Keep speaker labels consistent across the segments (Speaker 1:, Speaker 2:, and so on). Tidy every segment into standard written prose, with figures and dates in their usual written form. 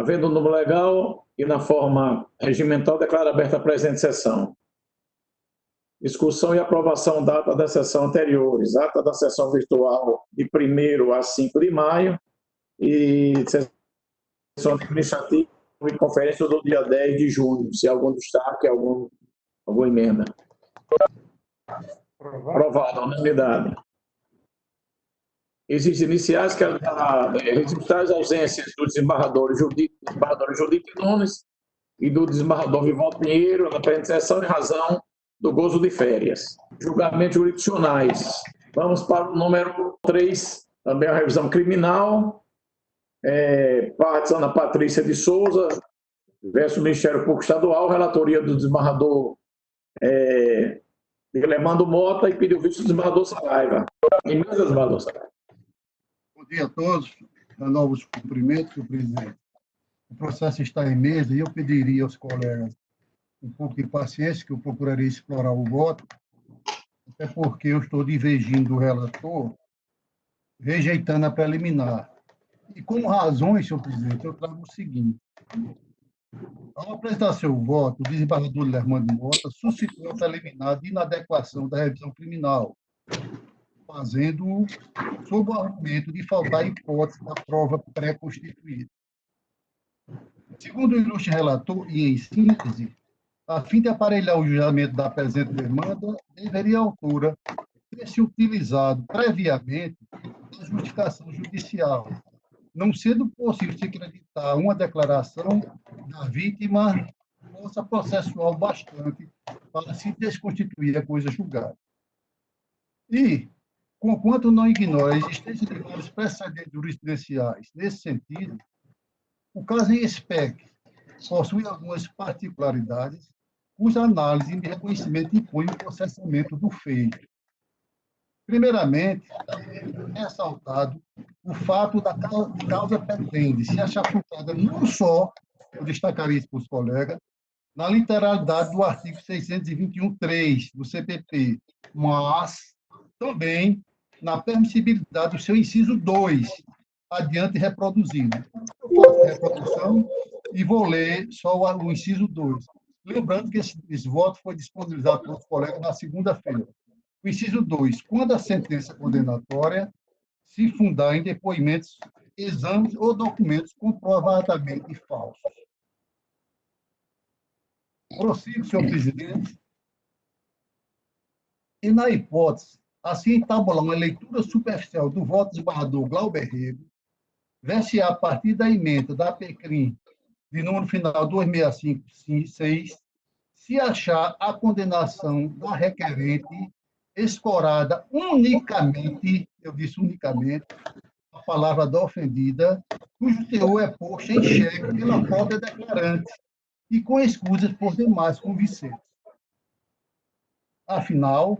Speaker 1: Havendo número legal e na forma regimental, declaro aberta a presente sessão. Discussão e aprovação da ata da sessão anteriores. Ata da sessão virtual de 1º a 5 de maio e sessão administrativa e conferência do dia 10 de junho. Se há algum destaque, alguma emenda. Aprovado, unanimidade. Existem iniciais que registrar as ausências do desembargador Judite Nunes e do desembargador Vivaldo Pinheiro na presente sessão em razão do gozo de férias. Julgamentos jurisdicionais. Vamos para o número 3, também a revisão criminal. Parte Ana Patrícia de Souza versus Ministério Público Estadual, relatoria do desembargador Guilhermando Mota e pediu visto do desembargador Saraiva. Emenda, desembargador Saraiva.
Speaker 2: Bom dia a todos. Novos cumprimentos, senhor presidente. O processo está em mesa e eu pediria aos colegas um pouco de paciência, que eu procuraria explorar o voto, até porque eu estou divergindo do relator, rejeitando a preliminar. E como razões, senhor presidente, eu trago o seguinte. Ao apresentar seu voto, o desembargador Guilhermando Mota suscitou a preliminar de inadequação da revisão criminal, fazendo sob o argumento de faltar hipótese da prova pré-constituída. Segundo o ilustre relator, e em síntese, a fim de aparelhar o julgamento da presente demanda, deveria a autora ter se utilizado previamente a justificação judicial, não sendo possível se acreditar uma declaração da vítima força processual bastante para se desconstituir a coisa julgada. E, conquanto não ignora a existência de vários precedentes jurisprudenciais nesse sentido, o caso em espécie possui algumas particularidades cuja análise e reconhecimento impõe o processamento do feito. Primeiramente, é ressaltado o fato da causa pretende se achar fundada não só, eu destacaria isso para os colegas, na literalidade do artigo 621.3 do CPP, mas também na permissibilidade do seu inciso 2, adiante reproduzido. Eu faço a reprodução e vou ler só o inciso 2. Lembrando que esse voto foi disponibilizado pelos colegas na segunda-feira. O inciso 2. Quando a sentença condenatória se fundar em depoimentos, exames ou documentos comprovadamente falsos. Prossigo, senhor presidente. E, na hipótese, assim entabular uma leitura superficial do voto do desembargador Glauber Rego, ver-se a partir da emenda da APCRIM, de número final 2656, se achar a condenação da requerente escorada unicamente, eu disse unicamente, a palavra da ofendida, cujo teor é posto em xeque pela própria declarante e com escusas por demais convincentes. Afinal,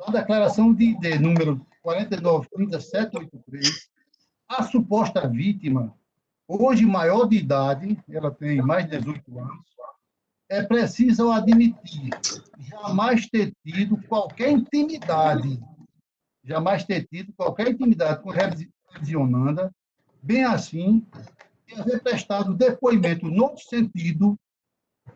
Speaker 2: a declaração de ID número 4930783, a suposta vítima, hoje maior de idade, ela tem mais de 18 anos, é preciso admitir jamais ter tido qualquer intimidade com revisionanda, bem assim, de haver prestado depoimento no outro sentido,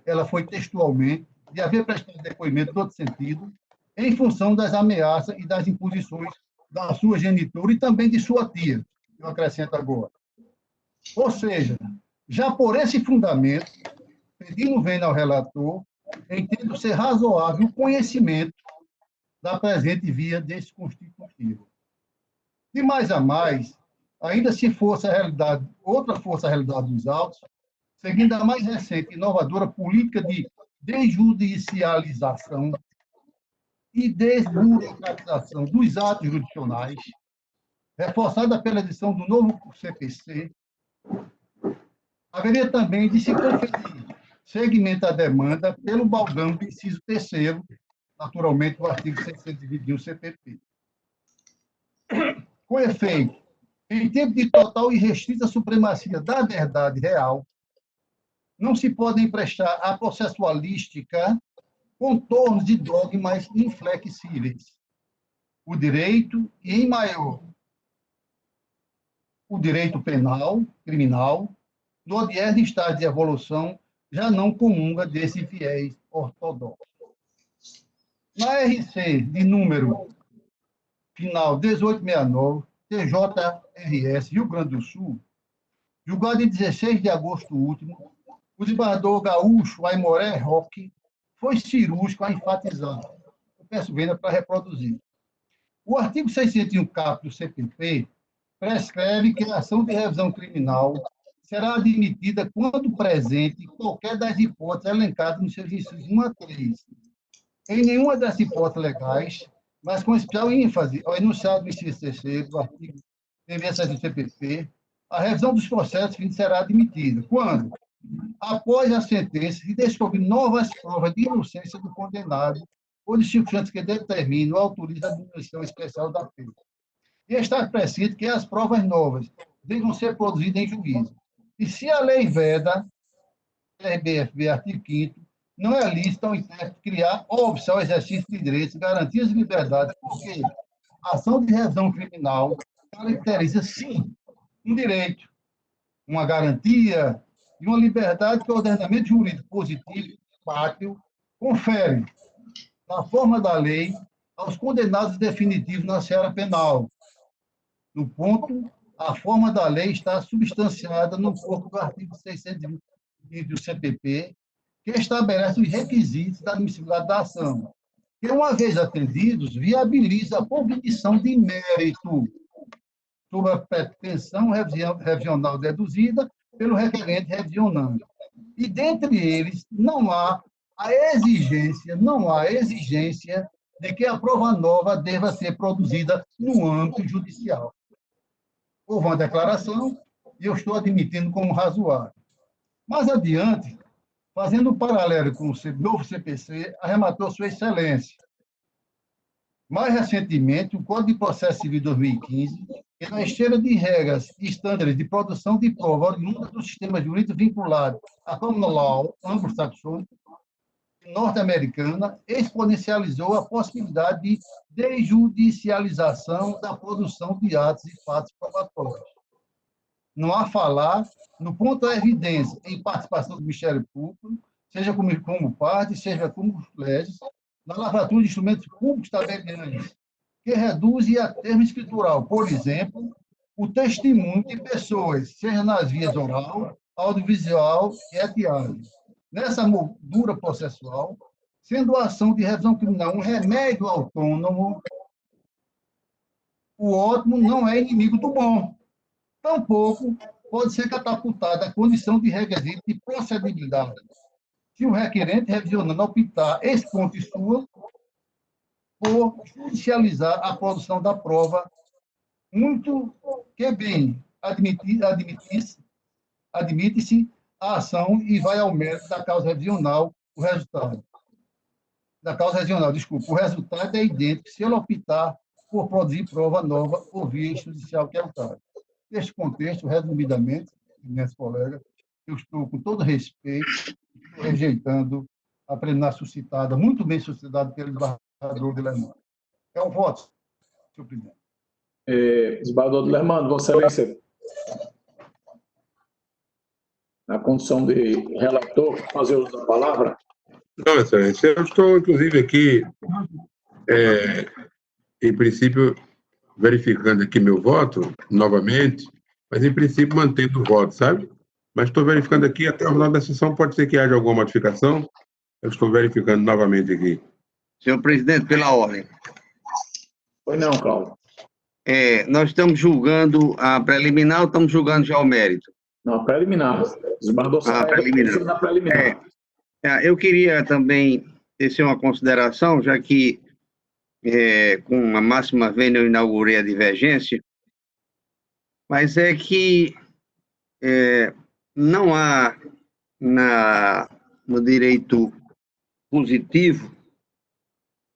Speaker 2: ela foi textualmente, de haver prestado depoimento no outro sentido, em função das ameaças e das imposições da sua genitora e também de sua tia, eu acrescento agora. Ou seja, já por esse fundamento, pedindo vênia ao relator, entendo ser razoável o conhecimento da presente via desconstitutiva. De mais a mais, ainda se fosse a realidade, outra fosse a realidade dos autos, seguindo a mais recente e inovadora política de desjudicialização e desburocratização dos atos judiciais, reforçada pela edição do novo CPC, haveria também de se conferir seguimento à demanda pelo baldão do inciso 3º, naturalmente, do artigo 621 CPP. Com efeito, em tempo de total e restrita supremacia da verdade real, não se podem prestar à processualística contornos de dogmas inflexíveis. O direito, e em maior, o direito penal, criminal, no odierno estágio de evolução, já não comunga desse viés ortodoxo. Na RC de número final 1869, TJRS, Rio Grande do Sul, julgado em 16 de agosto último, o desembargador gaúcho Aimoré Roque foi cirúrgico a enfatizar. Eu peço venda para reproduzir. O artigo 601 caput do CPP prescreve que a ação de revisão criminal será admitida quando presente qualquer das hipóteses elencadas nos seus incisos 1 a 3. Em nenhuma das hipóteses legais, mas com especial ênfase ao enunciado do inciso 3º do artigo 67 do CPP, a revisão dos processos será admitida quando, após a sentença, se descobrir novas provas de inocência do condenado ou de circunstâncias que determinam ou autorizam a diminuição especial da pena. E está preciso que as provas novas devam ser produzidas em juízo. E se a lei veda, RBFB, artigo 5º, não é lícito ao intérprete criar óbice ao exercício de direitos, garantias e liberdades, porque a ação de revisão criminal caracteriza, sim, um direito, uma garantia e uma liberdade que o ordenamento jurídico positivo pátrio confere, na forma da lei, aos condenados definitivos na seara penal. No ponto, a forma da lei está substanciada no corpo do artigo 620 do CPP, que estabelece os requisitos da admissibilidade da ação, que, uma vez atendidos, viabiliza a cognição de mérito sobre a pretensão revisional deduzida pelo requerente revisionando. E, dentre eles, não há a exigência de que a prova nova deva ser produzida no âmbito judicial. Houve uma declaração e eu estou admitindo como razoável. Mais adiante, fazendo um paralelo com o novo CPC, arrematou Sua Excelência. Mais recentemente, o Código de Processo Civil de 2015, que na esteira de regras e estándares de produção de prova oriunda do sistema jurídico vinculado à common law anglo-saxônico norte-americana, exponencializou a possibilidade de desjudicialização da produção de atos e fatos probatórios. Não há falar no ponto da evidência em participação do Ministério Público, seja como parte, seja como legis, na lavratura de instrumentos públicos tabelianos, que reduzem a termo escritural, por exemplo, o testemunho de pessoas, seja nas vias oral, audiovisual e etiagem. Nessa moldura processual, sendo a ação de revisão criminal um remédio autônomo, o ótimo não é inimigo do bom. Tampouco pode ser catapultada a condição de requisito de procedibilidade. Se o requerente revisionando optar ex ponto sua por judicializar a produção da prova, muito que bem admite-se a ação e vai ao mérito da causa revisional o resultado. O resultado é idêntico se ele optar por produzir prova nova ou via judicial que é o caso. Neste contexto, resumidamente, minhas colegas, eu estou, com todo respeito, rejeitando a preliminar suscitada, muito bem suscitada pelo desembargador Guilherme. É um voto, senhor presidente.
Speaker 1: Desembargador Guilherme, Vossa Excelência, na condição de relator, fazer uso da palavra.
Speaker 3: Não, Excelência, eu estou, inclusive, aqui, em princípio, verificando aqui meu voto, novamente, mas, em princípio, mantendo o voto, sabe? Mas estou verificando aqui, até o final da sessão, pode ser que haja alguma modificação. Eu estou verificando novamente aqui.
Speaker 4: Senhor presidente, pela ordem.
Speaker 1: Pois não, Cláudio.
Speaker 4: Nós estamos julgando a preliminar ou estamos julgando já o mérito?
Speaker 1: Não, preliminar. Desembargador
Speaker 4: preliminar. Eu queria também tecer uma consideração, já que, com a máxima vênia, eu inaugurei a divergência, mas é que não há no direito positivo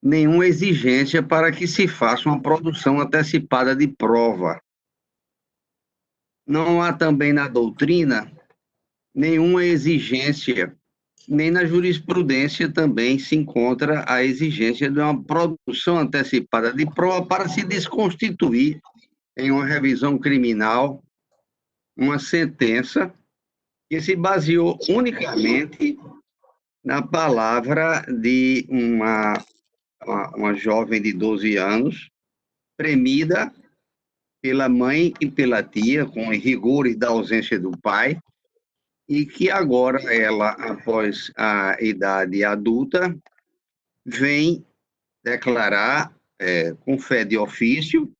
Speaker 4: nenhuma exigência para que se faça uma produção antecipada de prova. Não há também na doutrina nenhuma exigência, nem na jurisprudência também se encontra a exigência de uma produção antecipada de prova para se desconstituir em uma revisão criminal uma sentença que se baseou unicamente na palavra de uma jovem de 12 anos, premida pela mãe e pela tia, com rigores da ausência do pai, e que agora ela, após a idade adulta, vem declarar, com fé de ofício,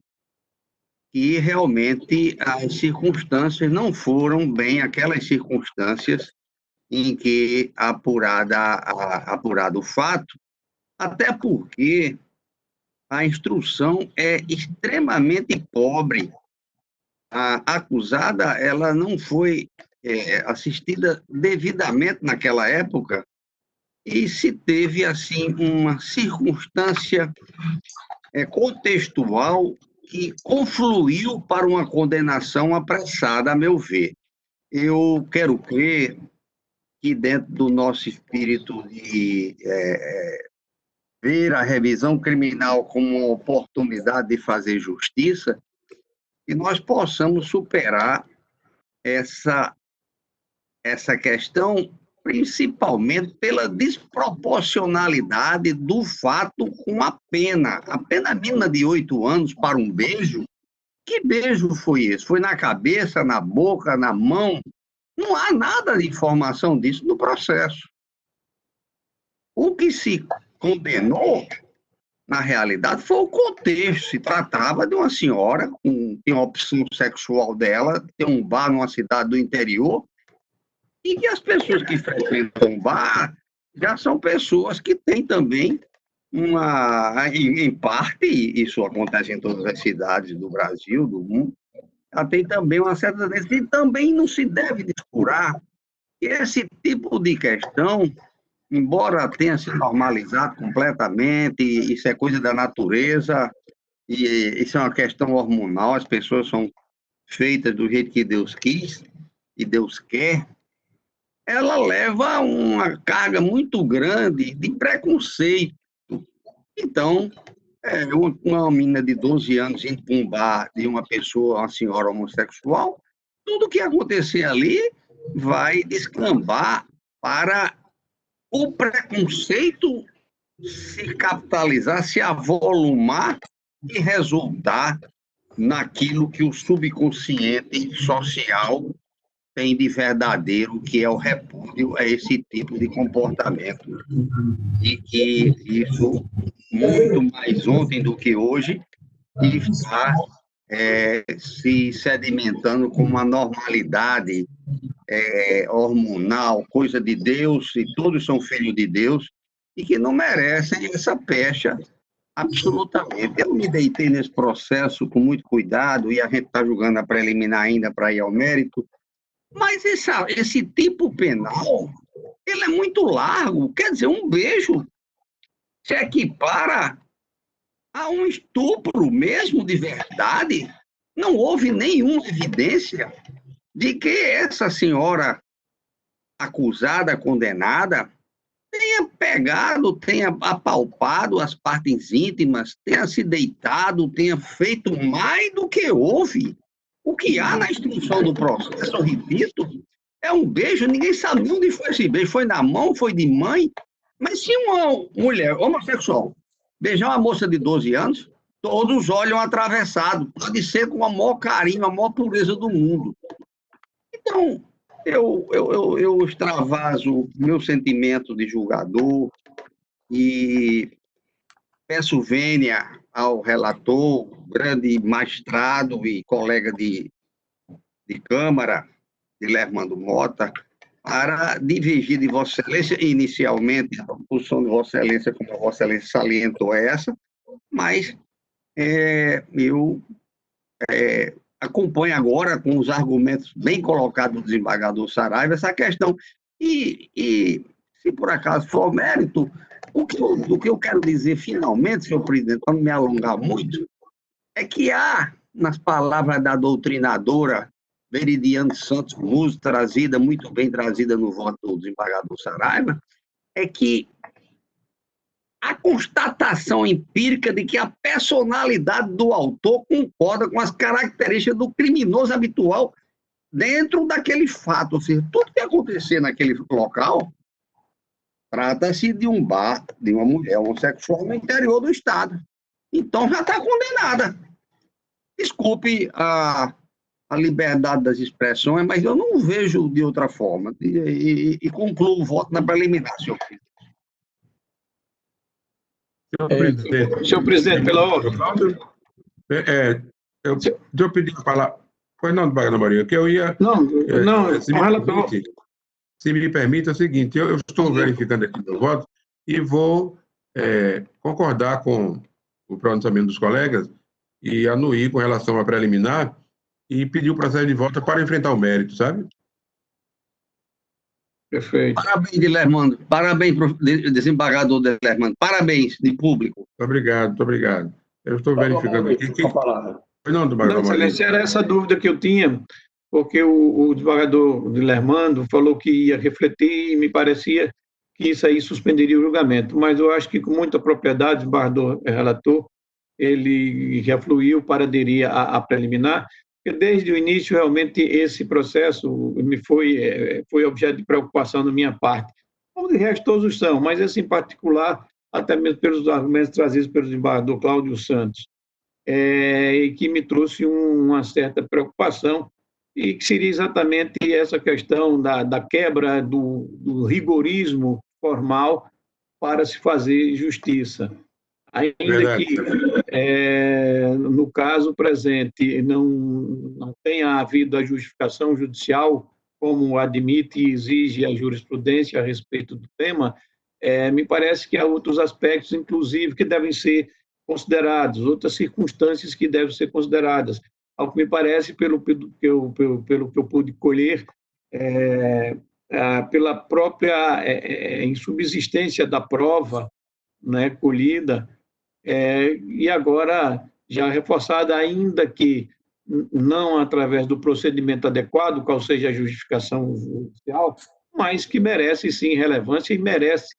Speaker 4: que realmente as circunstâncias não foram bem aquelas circunstâncias em que, apurado o fato, até porque a instrução é extremamente pobre. A acusada, ela não foi assistida devidamente naquela época e se teve, assim, uma circunstância contextual que confluiu para uma condenação apressada, a meu ver. Eu quero crer que, dentro do nosso espírito de ver a revisão criminal como uma oportunidade de fazer justiça, que nós possamos superar essa questão, principalmente pela desproporcionalidade do fato com a pena. A pena mínima de 8 anos para um beijo. Que beijo foi esse? Foi na cabeça, na boca, na mão? Não há nada de informação disso no processo. O que se condenou, na realidade, foi o contexto. Se tratava de uma senhora que tem a opção sexual dela, tem um bar numa cidade do interior, e que as pessoas que frequentam o bar já são pessoas que têm também em parte, isso acontece em todas as cidades do Brasil, do mundo, ela tem também uma certa tendência, e também não se deve descurar que esse tipo de questão, embora tenha se normalizado completamente, isso é coisa da natureza, e isso é uma questão hormonal, as pessoas são feitas do jeito que Deus quis e Deus quer, ela leva uma carga muito grande de preconceito. Então, uma menina de 12 anos indo para um bar de uma pessoa, uma senhora homossexual, tudo que acontecer ali vai descambar para o preconceito se capitalizar, se avolumar e resultar naquilo que o subconsciente social tem de verdadeiro, que é o repúdio a esse tipo de comportamento. E que isso, muito mais ontem do que hoje, está se sedimentando como uma normalidade hormonal, coisa de Deus, e todos são filhos de Deus, e que não merecem essa pecha absolutamente. Eu me deitei nesse processo com muito cuidado, e a gente está julgando a preliminar ainda para ir ao mérito, mas esse tipo penal, ele é muito largo. Quer dizer, um beijo se equipara a um estupro mesmo de verdade. Não houve nenhuma evidência de que essa senhora acusada, condenada, tenha pegado, tenha apalpado as partes íntimas, tenha se deitado, tenha feito mais do que houve. O que há na instrução do processo, eu repito, é um beijo, ninguém sabe onde foi esse beijo, foi na mão, foi de mãe, mas se uma mulher homossexual beijar uma moça de 12 anos, todos olham atravessado, pode ser com o maior carinho, a maior pureza do mundo. Então, eu extravaso meu sentimento de julgador e peço vênia ao relator, grande magistrado e colega de Câmara, Guilherme Mota, para divergir de Vossa Excelência. Inicialmente, a posição de Vossa Excelência, como Vossa Excelência salientou, é essa, mas eu acompanho agora, com os argumentos bem colocados do desembargador Saraiva, essa questão. E se por acaso for mérito, o que eu quero dizer finalmente, senhor presidente, para não me alongar muito, é que há, nas palavras da doutrinadora Veridiane Santos Cruz, muito bem trazida no voto do desembargador Saraiva, é que a constatação empírica de que a personalidade do autor concorda com as características do criminoso habitual dentro daquele fato, ou seja, tudo que acontecer naquele local trata-se de um bar, de uma mulher homossexual no interior do Estado. Então, já está condenada. Desculpe a liberdade das expressões, mas eu não vejo de outra forma. E concluo o voto na preliminar, senhor presidente.
Speaker 5: Senhor presidente, pela ordem.
Speaker 3: Deixa eu pedir a palavra. Pois não, Dona Maria, que eu ia... Se me permite, é o seguinte, eu estou verificando aqui meu voto e vou concordar com o pronunciamento dos colegas e anuir com relação à preliminar e pedir o processo de volta para enfrentar o mérito, sabe?
Speaker 5: Perfeito.
Speaker 4: Parabéns, Dilermando. Parabéns, desembargador Dilermando. Parabéns, de público.
Speaker 3: Muito obrigado, muito obrigado. Eu estou verificando aqui.
Speaker 5: Não, excelência, era essa dúvida que eu tinha, porque o desembargador Dilermando falou que ia refletir e me parecia que isso aí suspenderia o julgamento, mas eu acho que com muita propriedade, o desembargador relator, ele já fluiu para aderir à preliminar, porque desde o início, realmente, esse processo me foi objeto de preocupação da minha parte, como de resto todos são, mas esse em particular, até mesmo pelos argumentos trazidos pelo desembargador Cláudio Santos, e que me trouxe uma certa preocupação, e que seria exatamente essa questão da quebra do rigorismo formal para se fazer justiça. Ainda que, no caso presente, não tenha havido a justificação judicial, como admite e exige a jurisprudência a respeito do tema, me parece que há outros aspectos, inclusive, que devem ser considerados, outras circunstâncias que devem ser consideradas. Ao que me parece, pelo que eu pude colher, pela própria insubsistência da prova, né, colhida, e agora já reforçada, ainda que não através do procedimento adequado, qual seja a justificação judicial, mas que merece sim relevância e merece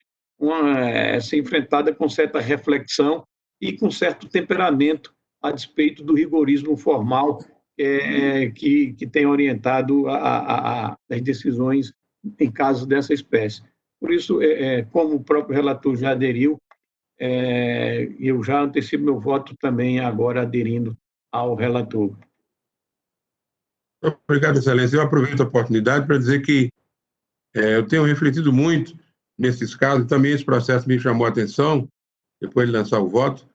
Speaker 5: ser enfrentada com certa reflexão e com certo temperamento a despeito do rigorismo formal que tem orientado as decisões em casos dessa espécie. Por isso, como o próprio relator já aderiu, eu já antecipo meu voto também agora aderindo ao relator.
Speaker 3: Obrigado, Excelência. Eu aproveito a oportunidade para dizer que eu tenho refletido muito nesses casos, também esse processo me chamou a atenção, depois de lançar o voto,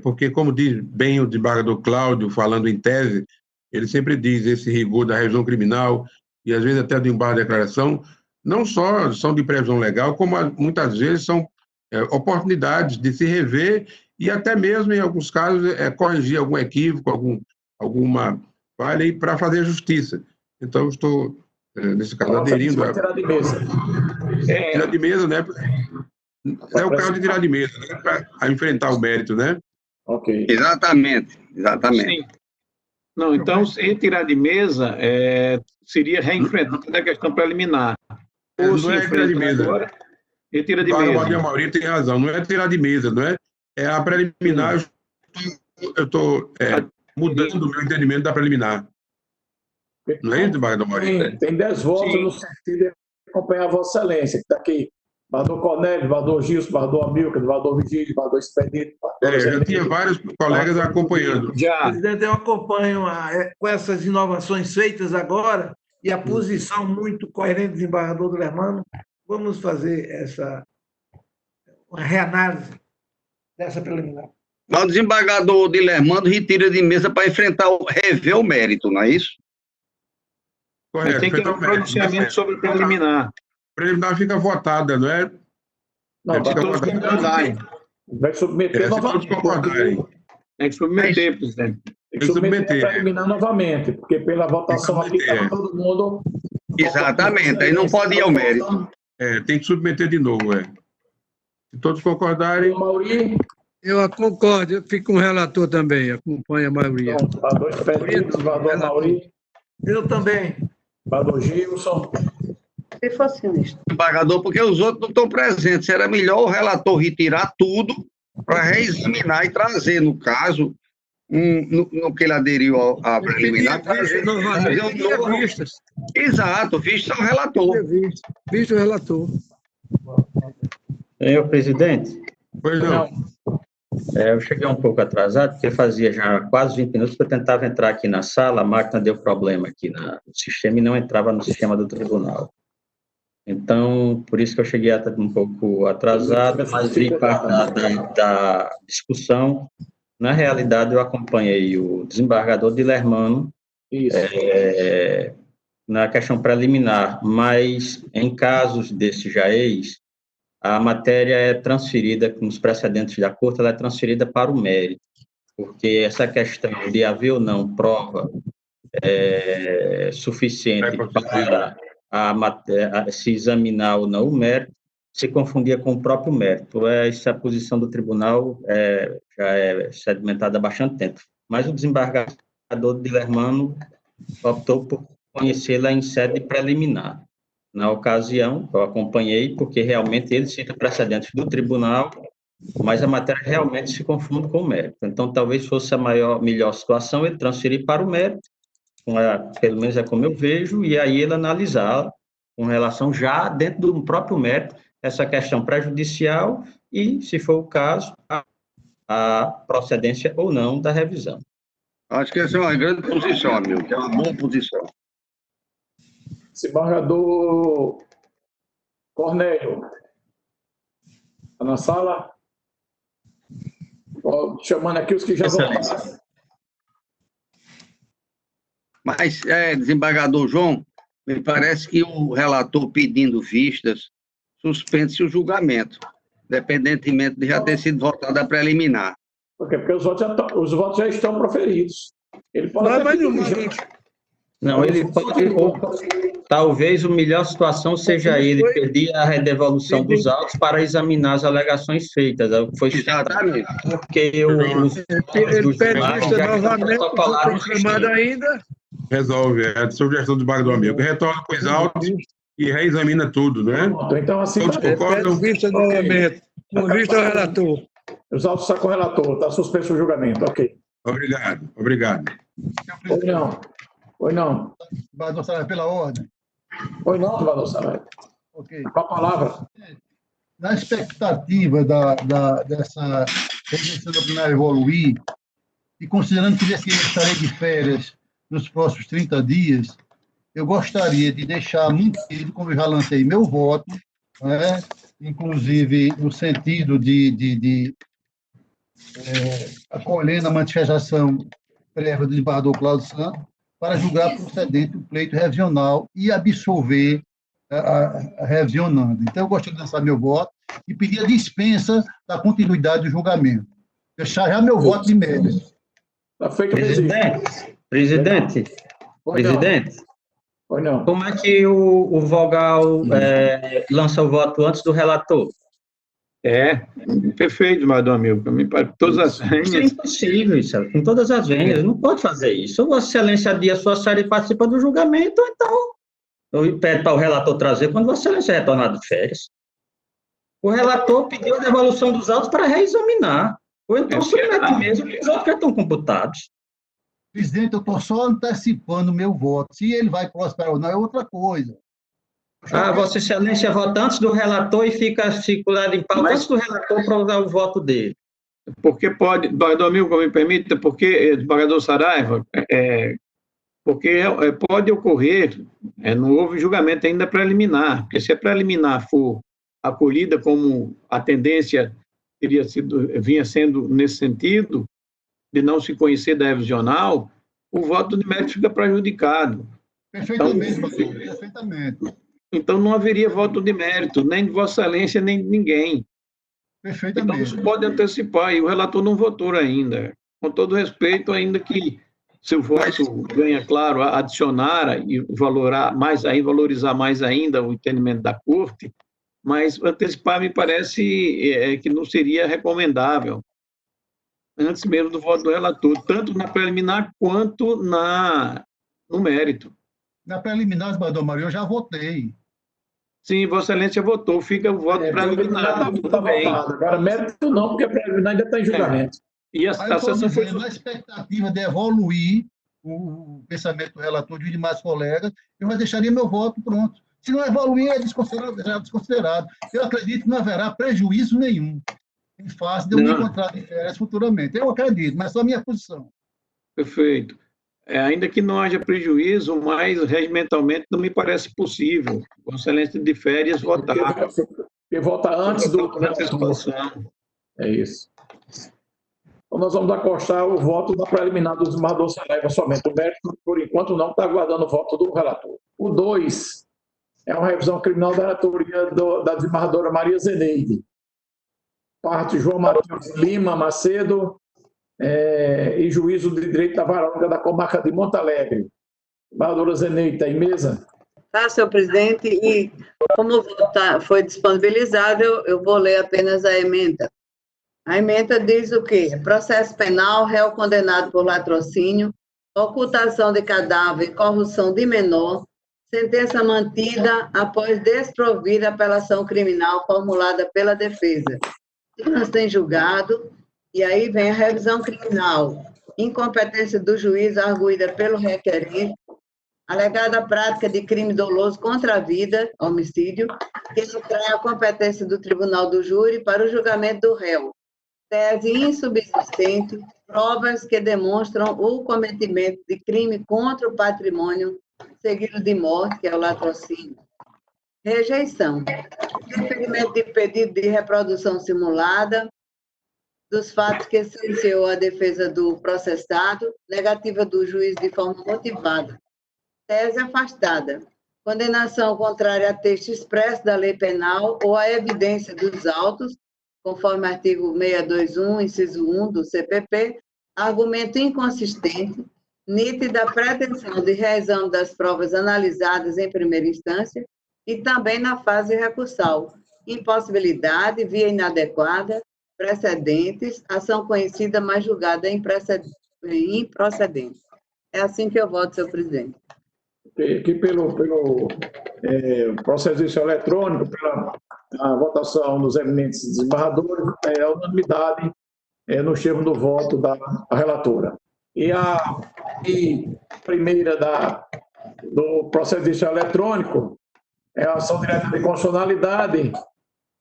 Speaker 3: porque, como diz bem o desembargador Cláudio, falando em tese, ele sempre diz esse rigor da revisão criminal e, às vezes, até do embargo de declaração, não só são de previsão legal, como muitas vezes são oportunidades de se rever e até mesmo, em alguns casos, corrigir algum equívoco, alguma falha para fazer justiça. Então, eu estou, nesse caso, aderindo a...
Speaker 1: Tirar de mesa.
Speaker 3: Tirar de mesa, né? É o caso de tirar de mesa, né? Para enfrentar o mérito, né?
Speaker 1: Ok.
Speaker 4: Exatamente.
Speaker 5: Sim. Não, então, retirar de mesa seria reenfrentar a questão preliminar.
Speaker 3: Ou não é tirar de mesa. Agora,
Speaker 5: retira de mesa.
Speaker 3: A Maria tem razão, não é tirar de mesa, não é? É a preliminar, eu estou mudando o meu entendimento da preliminar. Não é isso, desembargador Maria?
Speaker 1: Tem 10 votos no sentido de acompanhar a Vossa Excelência, que está aqui. Desembargador Cornélio, desembargador Gilson, desembargador Amilcar, desembargador Vigílio, desembargador Expedito.
Speaker 3: Eu tinha vários colegas acompanhando.
Speaker 6: Presidente, eu acompanho com essas inovações feitas agora e a posição muito coerente do desembargador Dilermando. Vamos fazer uma reanálise dessa preliminar.
Speaker 4: Mas o desembargador Dilermando retira de mesa para rever o mérito, não é isso?
Speaker 3: Correto.
Speaker 5: Tem que ter um pronunciamento sobre o preliminar.
Speaker 3: A preliminar fica votada, não é?
Speaker 1: Não,
Speaker 5: fica votada.
Speaker 1: Vai submeter novamente.
Speaker 5: Tem que submeter, presidente.
Speaker 1: Tem que submeter a preliminar novamente, porque pela votação aqui está todo mundo...
Speaker 4: Exatamente, aí não pode ir ao mérito.
Speaker 3: Tem que submeter de novo, Se todos concordarem...
Speaker 1: Mauri...
Speaker 7: Eu concordo, eu fico com o relator também, acompanho a maioria.
Speaker 1: Desembargador Expedito, desembargador Mauri...
Speaker 6: Eu também.
Speaker 1: Desembargador Gilson...
Speaker 8: Se fosse nisso.
Speaker 4: Desembargador, porque os outros não estão presentes. Será melhor o relator retirar tudo para reexaminar e trazer, no caso, no que ele aderiu à preliminar.
Speaker 7: Vistas.
Speaker 4: Exato, visto ao relator.
Speaker 7: Visto o relator.
Speaker 9: Senhor presidente,
Speaker 3: Pois não.
Speaker 9: eu cheguei um pouco atrasado, porque fazia já quase 20 minutos que eu tentava entrar aqui na sala, a máquina deu problema aqui no sistema e não entrava no sistema do tribunal. Então, por isso que eu cheguei um pouco atrasado, mas vi parte da discussão. Na realidade, eu acompanhei o desembargador Dilermano na questão preliminar, mas em casos desse jaez, a matéria é transferida, nos precedentes da Corte, ela é transferida para o mérito, porque essa questão de haver ou não prova suficiente para se examinar ou não o mérito, se confundia com o próprio mérito. Essa posição do tribunal já é sedimentada há bastante tempo. Mas o desembargador Dilermano optou por conhecê-la em sede preliminar. Na ocasião, eu acompanhei, porque realmente ele cita precedentes do tribunal, mas a matéria realmente se confunde com o mérito. Então, talvez fosse a melhor situação ele transferir para o mérito, pelo menos é como eu vejo, e aí ele analisar com relação já dentro do próprio mérito essa questão prejudicial e, se for o caso, a procedência ou não da revisão.
Speaker 4: Acho que essa é uma grande posição, amigo, é uma boa posição.
Speaker 1: Desembargador Cornélio, está na sala? Chamando aqui os que já votaram.
Speaker 4: Mas, desembargador João, me parece que o relator pedindo vistas suspende-se o julgamento, independentemente de já ter sido votado a preliminar.
Speaker 1: Por quê? Porque os votos já estão proferidos. Ele pode
Speaker 9: Não, ele pode, talvez a melhor situação seja ele pedir a redevolução dos autos para examinar as alegações feitas. Foi
Speaker 4: exatamente.
Speaker 9: Porque
Speaker 7: ele pede vista novamente, confirmado ainda.
Speaker 3: Resolve, é a sugestão do desembargador amigo. Retorna com os autos e reexamina tudo, né?
Speaker 1: Então, assim,
Speaker 3: todos concordam?
Speaker 7: Pede vista novamente, com vista ao relator.
Speaker 1: Os autos estão com o relator, está suspenso o julgamento, ok.
Speaker 3: Obrigado, obrigado.
Speaker 1: Oi, não.
Speaker 2: Desembargador Saraiva, pela ordem.
Speaker 1: Oi, não, desembargador Saraiva.
Speaker 2: Ok.
Speaker 1: Com a palavra.
Speaker 2: Na expectativa dessa redenção da plenária evoluir, e considerando que eu estarei de férias nos próximos 30 dias, eu gostaria de deixar mantido, como eu já lancei meu voto, né, inclusive no sentido de acolhendo a manifestação prévia do desembargador Cláudio Santos, para julgar procedente o pleito revisional e absolver a revisionando. Então, eu gostaria de lançar meu voto e pedir a dispensa da continuidade do julgamento. Deixar já meu voto de mérito.
Speaker 1: Está feito o
Speaker 9: Presidente,
Speaker 1: Oi, não.
Speaker 9: como é que o vogal lança o voto antes do relator?
Speaker 5: Perfeito, meu amigo. Todas as
Speaker 9: Isso é impossível, isso, com todas as vênias, não pode fazer isso. Ou Vossa Excelência adia sua série e participa do julgamento, ou então pede para o relator trazer quando Vossa Excelência retornar de férias. O relator pediu a devolução dos autos para reexaminar, ou então submete mesmo, porque os autos já estão computados.
Speaker 2: Presidente, eu estou só antecipando o meu voto. Se ele vai prosperar ou não, é outra coisa.
Speaker 9: Vossa Excelência vota antes do relator e fica circulado em pauta antes do relator para usar o voto dele.
Speaker 5: Porque pode, amigo, me permita, porque, desembargador Saraiva, porque pode ocorrer, não houve julgamento ainda preliminar, porque se a preliminar for acolhida como a tendência vinha sendo nesse sentido, de não se conhecer da revisional, o voto de mérito fica prejudicado.
Speaker 2: Perfeitamente, perfeitamente.
Speaker 5: Então, não haveria voto de mérito, nem de Vossa Excelência, nem de ninguém.
Speaker 2: Perfeitamente.
Speaker 5: Então, isso pode antecipar, e o relator não votou ainda. Com todo respeito, ainda que seu voto ganha, claro, adicionar e valorizar mais ainda o entendimento da Corte, mas antecipar me parece que não seria recomendável, antes mesmo do voto do relator, tanto na preliminar quanto no mérito.
Speaker 2: Na preliminar, desembargador Maria, eu já votei.
Speaker 5: Sim, Vossa Excelência votou, fica o voto preliminar.
Speaker 1: Está votado. Agora, mérito não, porque a preliminar ainda está em julgamento.
Speaker 5: E a
Speaker 2: Aí eu estou
Speaker 5: sessão foi...
Speaker 2: dizendo, na expectativa de evoluir o pensamento do relator e de demais colegas, eu já deixaria meu voto pronto. Se não evoluir, é desconsiderado. Eu acredito que não haverá prejuízo nenhum em face de eu me encontrar de férias futuramente. Eu acredito, mas é só a minha posição.
Speaker 5: Perfeito. Ainda que não haja prejuízo, mas regimentalmente não me parece possível, com excelência de férias, votar.
Speaker 1: Porque vota antes do
Speaker 5: antecipação.
Speaker 1: É isso. Então, nós vamos acostar o voto da preliminar do desembargador Saraiva somente. O mérito, por enquanto, não está aguardando o voto do relator. O 2 é uma revisão criminal da relatoria da desembargadora Maria Zeneide. Parte João Matheus Lima Macedo e juízo de direito da Vara Única da Comarca de Monte Alegre. Desembargadora Zeneide, está em mesa?
Speaker 8: Tá, senhor presidente, e como o voto foi disponibilizado, eu vou ler apenas a emenda. A emenda diz o quê? Processo penal, réu condenado por latrocínio, ocultação de cadáver e corrupção de menor, sentença mantida após desprovida apelação criminal formulada pela defesa. Trânsito em julgado, e aí vem a revisão criminal, incompetência do juiz arguída pelo requerente, alegada prática de crime doloso contra a vida, homicídio, que subtrai a competência do tribunal do júri para o julgamento do réu. Tese insubsistente, provas que demonstram o cometimento de crime contra o patrimônio, seguido de morte, que é o latrocínio. Rejeição. Deferimento de pedido de reprodução simulada dos fatos que sentenciou a defesa do processado, negativa do juiz de forma motivada. Tese afastada. Condenação contrária a texto expresso da lei penal ou a evidência dos autos, conforme artigo 621, inciso 1 do CPP, argumento inconsistente, nítida pretensão de reexame das provas analisadas em primeira instância e também na fase recursal, impossibilidade, via inadequada, precedentes, ação conhecida, mas julgada improcedente. É assim que eu voto, senhor presidente.
Speaker 1: Que pelo processo judicial eletrônico, pela votação dos eminentes desembargadores, a unanimidade nos termos do voto da relatora. E a primeira do processo judicial eletrônico é a ação direta de constitucionalidade.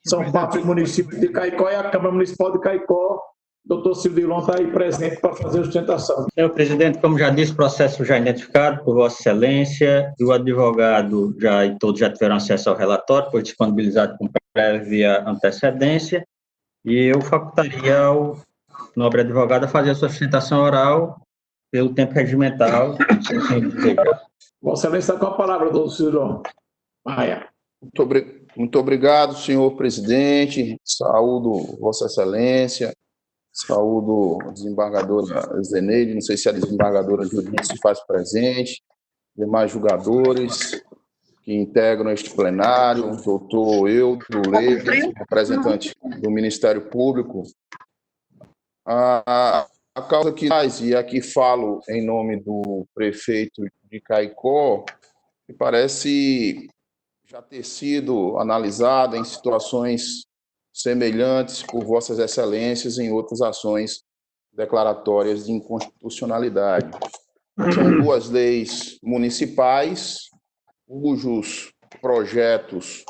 Speaker 1: São parte do município de Caicó e a Câmara Municipal de Caicó. Doutor Silvio está aí presente para fazer a sustentação.
Speaker 9: Senhor presidente, como já disse, o processo já identificado por Vossa Excelência, e o advogado e todos já tiveram acesso ao relatório, foi disponibilizado com prévia antecedência, e eu facultaria ao nobre advogado a fazer a sua sustentação oral pelo tempo regimental.
Speaker 1: Vossa Excelência está com a palavra, doutor Silvio. Maia.
Speaker 10: Muito obrigado, senhor presidente. Saúdo Vossa Excelência. Saúdo a desembargadora Zeneide, não sei se a desembargadora Judite se faz presente, demais julgadores que integram este plenário, doutor Eudo Leite, representante do Ministério Público. A causa que traz, e aqui falo em nome do prefeito de Caicó, que parece já ter sido analisada em situações semelhantes por Vossas Excelências em outras ações declaratórias de inconstitucionalidade. São duas leis municipais, cujos projetos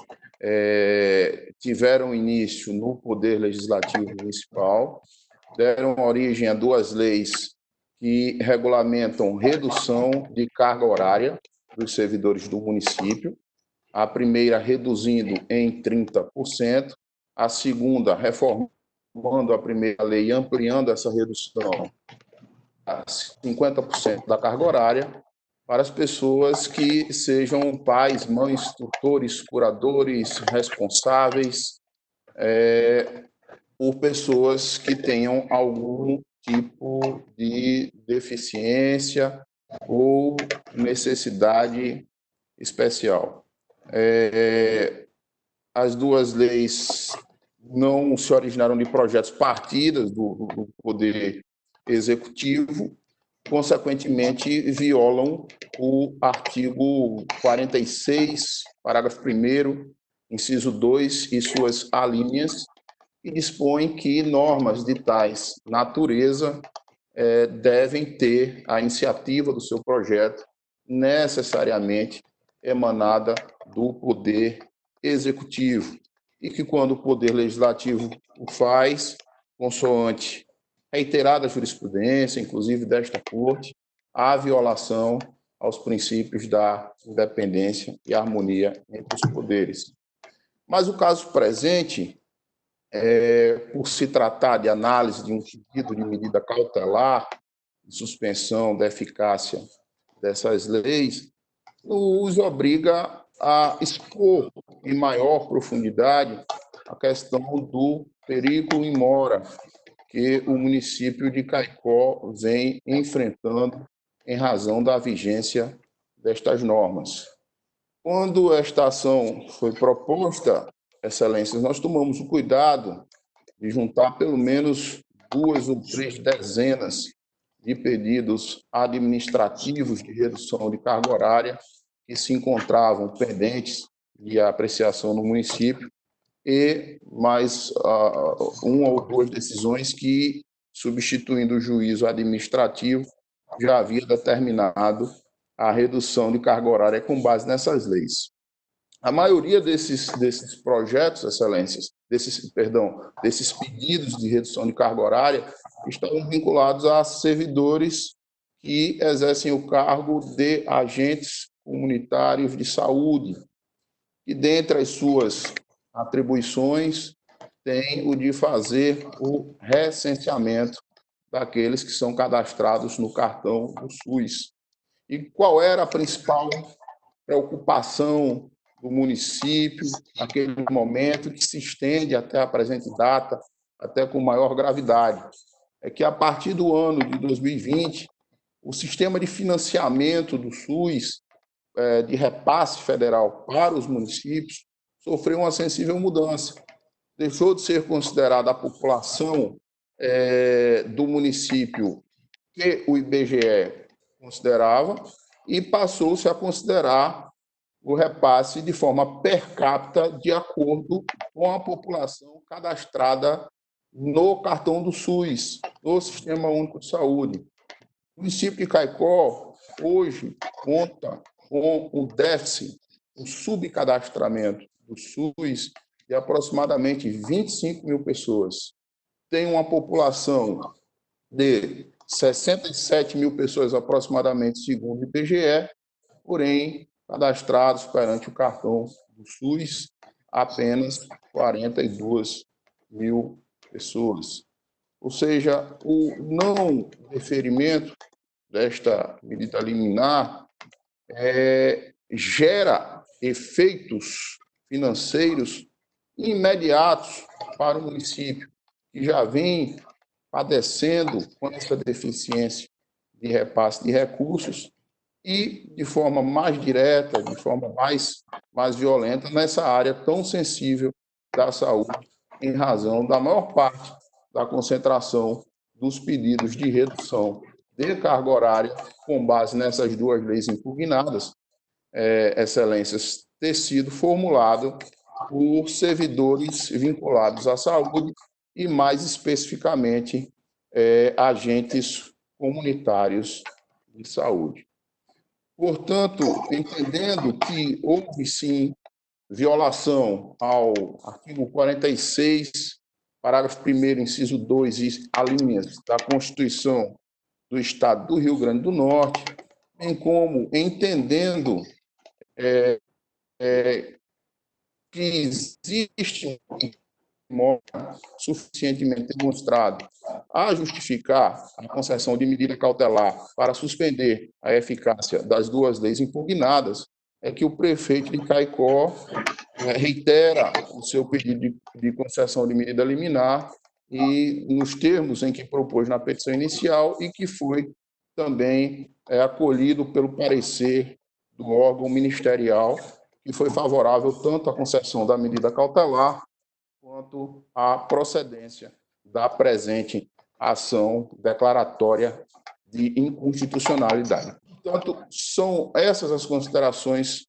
Speaker 10: tiveram início no Poder Legislativo Municipal, deram origem a duas leis que regulamentam redução de carga horária dos servidores do município, a primeira reduzindo em 30%, a segunda reformando a primeira lei e ampliando essa redução a 50% da carga horária para as pessoas que sejam pais, mães, tutores, curadores, responsáveis por pessoas que tenham algum tipo de deficiência ou necessidade especial. As duas leis não se originaram de projetos partidas do Poder Executivo, consequentemente violam o artigo 46, parágrafo 1º, inciso 2 e suas alíneas, e dispõe que normas de tais natureza devem ter a iniciativa do seu projeto necessariamente emanada do Poder Executivo, e que, quando o Poder Legislativo o faz, consoante reiterada jurisprudência, inclusive desta Corte, há violação aos princípios da independência e harmonia entre os poderes. Mas o caso presente, por se tratar de análise de um pedido de medida cautelar, de suspensão da eficácia dessas leis, nos obriga a expor em maior profundidade a questão do perigo in mora que o município de Caicó vem enfrentando em razão da vigência destas normas. Quando esta ação foi proposta, Excelências, nós tomamos o cuidado de juntar pelo menos 2 ou 3 dezenas de pedidos administrativos de redução de carga horária que se encontravam pendentes de apreciação no município, e mais 1 ou 2 decisões que, substituindo o juízo administrativo, já havia determinado a redução de carga horária com base nessas leis. A maioria desses projetos, Excelências, desses pedidos de redução de carga horária, estão vinculados a servidores que exercem o cargo de agentes comunitários de saúde, e dentre as suas atribuições tem o de fazer o recenseamento daqueles que são cadastrados no cartão do SUS. E qual era a principal preocupação do município naquele momento, que se estende até a presente data, até com maior gravidade? É que, a partir do ano de 2020, o sistema de financiamento do SUS, de repasse federal para os municípios, sofreu uma sensível mudança. Deixou de ser considerada a população do município que o IBGE considerava e passou-se a considerar o repasse de forma per capita, de acordo com a população cadastrada no cartão do SUS, no Sistema Único de Saúde. O município de Caicó, hoje, conta com um déficit, um subcadastramento do SUS de aproximadamente 25 mil pessoas. Tem uma população de 67 mil pessoas aproximadamente, segundo o IBGE, porém, cadastrados perante o cartão do SUS, apenas 42 mil pessoas. Ou seja, o não deferimento desta medida liminar gera efeitos financeiros imediatos para o município, que já vem padecendo com essa deficiência de repasse de recursos, e de forma mais direta, de forma mais violenta, nessa área tão sensível da saúde, em razão da maior parte da concentração dos pedidos de redução de carga horária, com base nessas 2 leis impugnadas, Excelências, ter sido formulado por servidores vinculados à saúde e, mais especificamente, agentes comunitários de saúde. Portanto, entendendo que houve, sim, violação ao artigo 46, parágrafo 1º, inciso 2 e alíneas da Constituição do Estado do Rio Grande do Norte, bem como entendendo que existe um suficientemente demonstrado a justificar a concessão de medida cautelar para suspender a eficácia das 2 leis impugnadas, é que o prefeito de Caicó reitera o seu pedido de concessão de medida liminar, e nos termos em que propôs na petição inicial, e que foi também acolhido pelo parecer do órgão ministerial, que foi favorável tanto à concessão da medida cautelar quanto à procedência da presente ação declaratória de inconstitucionalidade. Portanto, são essas as considerações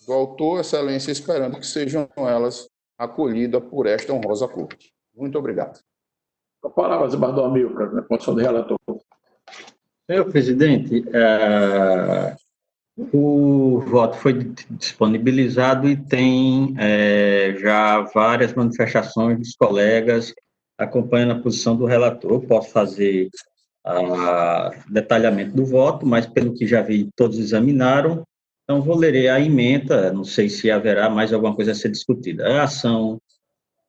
Speaker 10: do autor, Excelência, esperando que sejam elas acolhidas por esta honrosa Corte. Muito obrigado.
Speaker 1: A palavra, desembargador Amilcar, na condição de relator.
Speaker 9: Senhor presidente, o voto foi disponibilizado e tem já várias manifestações dos colegas acompanhando a posição do relator. Eu posso fazer detalhamento do voto, mas pelo que já vi, todos examinaram. Então, vou ler a emenda, não sei se haverá mais alguma coisa a ser discutida. A ação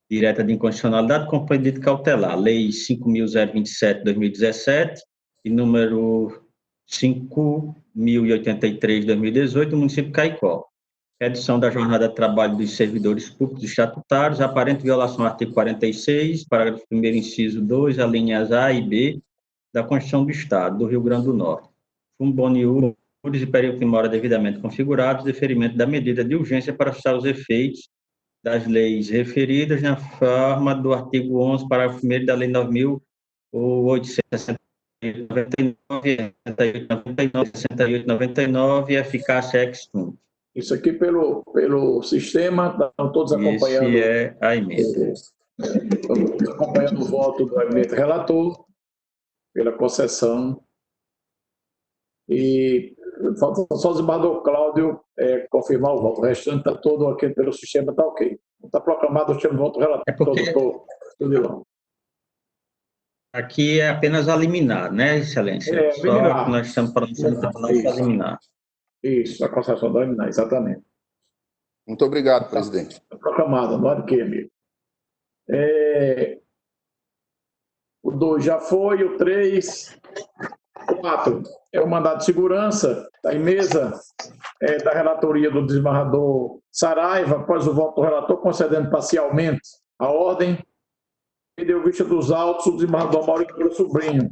Speaker 9: direta de inconstitucionalidade com pedido cautelar, Lei 5.027 de 2017 e número 5.083 de 2018 do município de Caicó. Redução da jornada de trabalho dos servidores públicos estatutários, aparente violação ao artigo 46, parágrafo 1º, inciso 2, alíneas A e B da Constituição do Estado do Rio Grande do Norte. Fundo boniúris e período de mora devidamente configurados, deferimento da medida de urgência para ajustar os efeitos das leis referidas na forma do artigo 11, parágrafo 1º da Lei 9.868, 68, e eficácia ex-tunc.
Speaker 1: Isso aqui pelo sistema, estão todos acompanhando.
Speaker 9: Esse é a emenda.
Speaker 1: Estamos acompanhando o voto do eminente relator pela concessão. E falta só o desembargador Cláudio confirmar o voto. O restante está todo aqui pelo sistema, está ok. Está proclamado o sistema de voto relator. Tudo
Speaker 9: Aqui é apenas a liminar, né, Excelência? Só
Speaker 1: liminar.
Speaker 9: que nós estamos falando para não liminar.
Speaker 1: Isso, a concessão da liminar, exatamente.
Speaker 10: Muito obrigado, presidente.
Speaker 1: Está proclamado, não é de quê, amigo? O 2 já foi, o 3, o 4 é o mandado de segurança, está em mesa da relatoria do desembargador Saraiva, após o voto do relator, concedendo parcialmente a ordem, e deu vista dos autos o desembargador Maurício Sobrinho.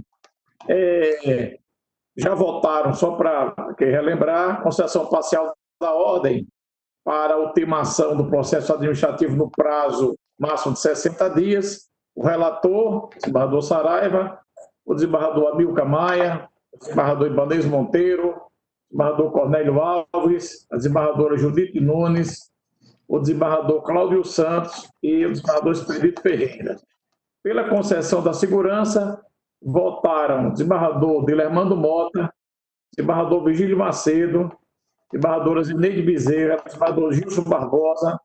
Speaker 1: Já votaram, só para relembrar, concessão parcial da ordem para a ultimação do processo administrativo no prazo máximo de 60 dias. O relator, o desembargador Saraiva, o desembargador Amilcar Maia, o desembargador Ibanez Monteiro, o desembargador Cornélio Alves, a desembargadora Judite Nunes, o desembargador Cláudio Santos e o desembargador Expedito Ferreira. Pela concessão da segurança, votaram o desembargador Dilermando Mota, desembargador Vigílio Macedo, desembargadora Zineide Bezerra, desembargador Gilson Barbosa,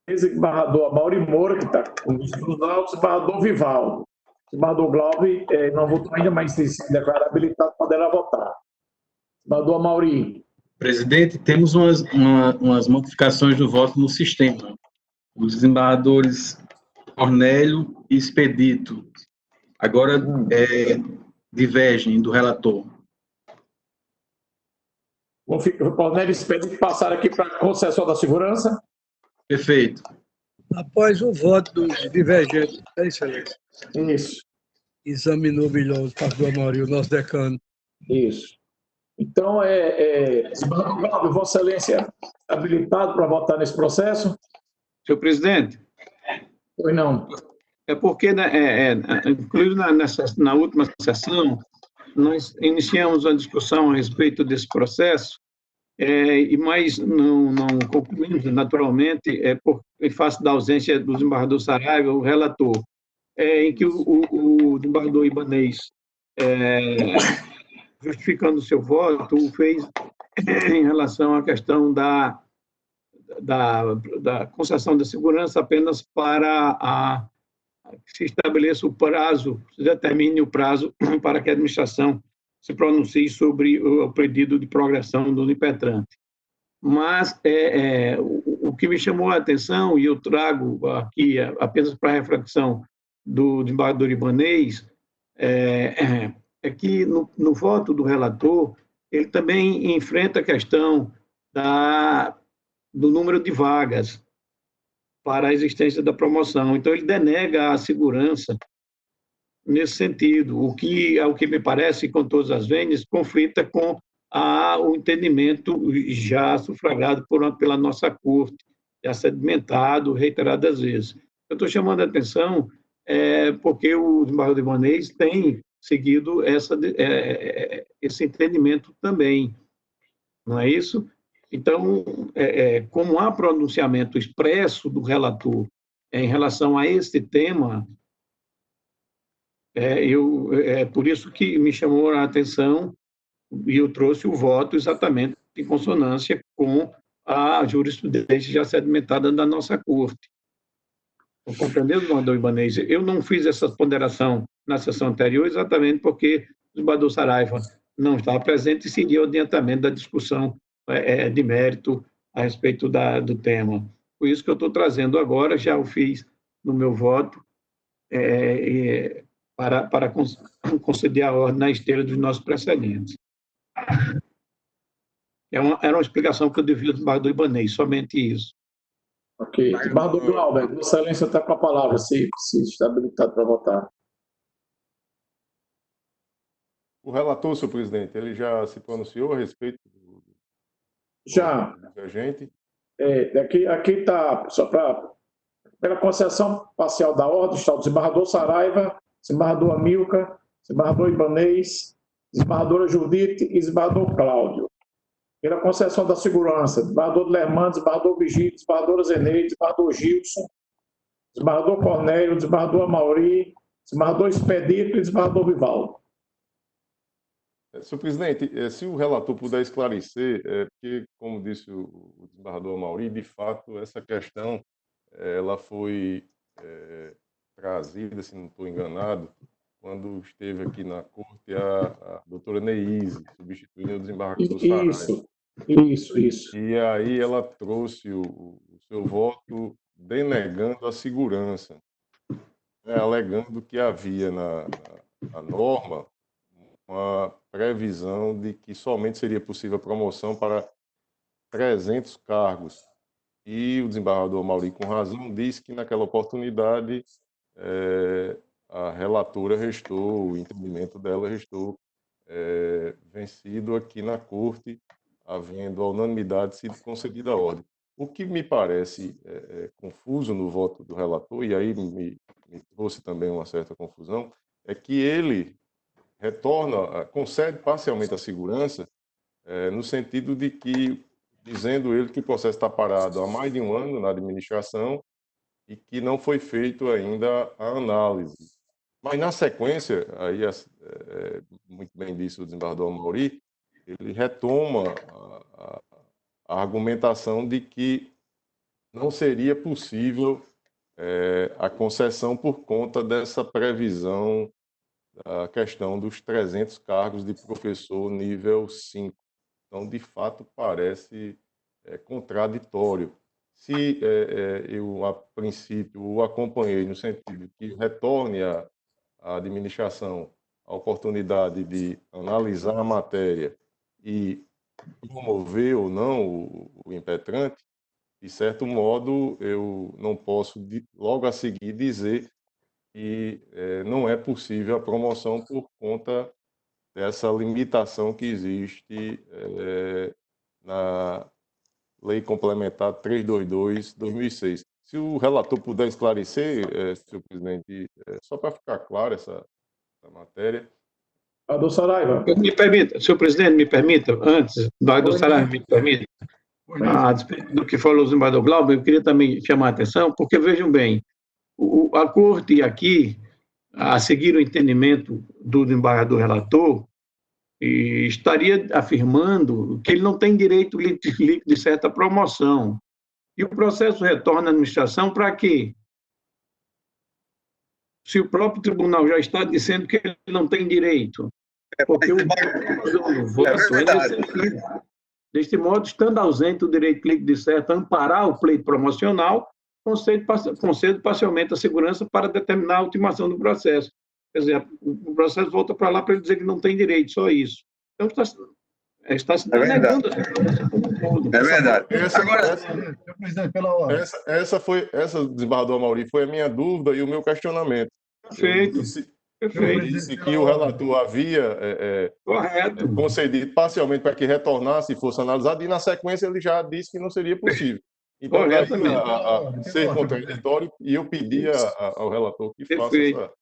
Speaker 1: desembargador Amaury Moura, que está com os autos, desembargador Vivaldo. Desembargador Glauber não votou ainda, mas se declara habilitado, poderá votar. Desembargador Amaury.
Speaker 11: Presidente, temos umas modificações do voto no sistema. Os desembargadores Cornélio e Expedito agora divergem do relator.
Speaker 1: O Cornélio e Expedito passaram aqui para a concessão da segurança.
Speaker 11: Perfeito.
Speaker 7: Após o voto dos divergentes, Excelência.
Speaker 1: Isso.
Speaker 7: Examinou melhor o pastor Amaury, o nosso decano.
Speaker 1: Isso. Então, Vossa Excelência, habilitado para votar nesse processo?
Speaker 5: Senhor presidente.
Speaker 1: Pois não.
Speaker 5: É porque, inclusive na última sessão, nós iniciamos uma discussão a respeito desse processo, mas não concluímos, naturalmente, em face da ausência do desembargador Saraiva, o relator, em que o desembargador Ibanez, justificando o seu voto, o fez em relação à questão da concessão da segurança apenas para que se estabeleça o prazo, se determine o prazo para que a administração se pronuncie sobre o pedido de progressão do impetrante. Mas o que me chamou a atenção, e eu trago aqui apenas para a reflexão do desembargador Ibanez, é que no voto do relator, ele também enfrenta a questão do número de vagas para a existência da promoção. Então, ele denega a segurança nesse sentido, o que me parece, com todas as vênias, conflita com o entendimento já sufragado pela nossa Corte, já sedimentado reiteradas vezes. Eu estou chamando a atenção porque o desembargador Ibanez tem seguido esse entendimento também, não é isso? Então, como há pronunciamento expresso do relator em relação a este tema, por isso que me chamou a atenção e eu trouxe o voto exatamente em consonância com a jurisprudência já sedimentada da nossa Corte. Compreendeu, governador Ibanez? Eu não fiz essa ponderação na sessão anterior exatamente porque o desembargador Saraiva não estava presente e seria o adiantamento da discussão de mérito a respeito do tema. Por isso que eu estou trazendo agora, já o fiz no meu voto, para conceder a ordem na esteira dos nossos precedentes. Era uma explicação que eu devia ao desembargador Ibanez, somente isso.
Speaker 1: Ok. Desembargador Glauber, Vossa Excelência está com a palavra, se está habilitado para votar.
Speaker 12: O relator, senhor presidente, ele já se pronunciou a respeito do divergente?
Speaker 1: Aqui está, só pela concessão parcial da ordem, está o desembargador Saraiva, desembargador Amilcar, desembargador Ibanez, desembargadora Judite e desembargador Cláudio. Pela concessão da segurança, desembargador Lermando, desembargador Vigílio, desembargadora Zeneide, desembargador Gilson, desembargador Cornélio, desembargador Amauri, desembargador Expedito e desembargador Vivaldo.
Speaker 12: Senhor presidente, se o relator puder esclarecer, porque, como disse o desembargador Amauri, de fato, essa questão ela foi trazida, se não estou enganado, quando esteve aqui na corte a doutora Neise, substituindo o desembargador Saraiva.
Speaker 1: Isso.
Speaker 12: E aí ela trouxe o seu voto denegando a segurança, alegando que havia na norma uma previsão de que somente seria possível a promoção para 300 cargos. E o desembargador Amauri, com razão, disse que naquela oportunidade a relatora restou, o entendimento dela restou vencido aqui na corte, havendo a unanimidade sido concedida a ordem. O que me parece confuso no voto do relator, e aí me trouxe também uma certa confusão, é que ele concede parcialmente a segurança, no sentido de que, dizendo ele que o processo está parado há mais de um ano na administração e que não foi feito ainda a análise. Mas, na sequência, aí muito bem disse o desembargador Amauri, ele retoma a argumentação de que não seria possível a concessão por conta dessa previsão da questão dos 300 cargos de professor nível 5. Então, de fato, parece contraditório. Se eu, a princípio, o acompanhei no sentido que retorne à administração a oportunidade de analisar a matéria e promover ou não o impetrante, de certo modo, eu não posso, logo a seguir, dizer que não é possível a promoção por conta dessa limitação que existe na Lei Complementar 322/2006. Se o relator puder esclarecer, senhor presidente, só para ficar claro essa matéria.
Speaker 1: Desembargador Saraiva.
Speaker 5: Me permita, senhor presidente, me permita, antes, desembargador Saraiva, me permita, a despeito do que falou o desembargador Glauber, eu queria também chamar a atenção, porque, vejam bem, a Corte aqui, a seguir o entendimento do desembargador relator, estaria afirmando que ele não tem direito líquido de certa promoção. E o processo retorna à administração para quê? Se o próprio tribunal já está dizendo que ele não tem direito. Porque o voto é nesse sentido. Deste modo, estando ausente o direito líquido de certo amparar o pleito promocional, concede parcialmente a segurança para determinar a ultimação do processo. Quer dizer, o processo volta para lá para ele dizer que não tem direito, só isso. Então, está se denegando.
Speaker 12: É verdade. Essa, desembargador Amauri, foi a minha dúvida e o meu questionamento.
Speaker 5: Perfeito.
Speaker 12: Eu disse que o relator havia concedido parcialmente para que retornasse e fosse analisado, e na sequência ele já disse que não seria possível. Então, ser contraditório, e eu pedi ao relator que faça essa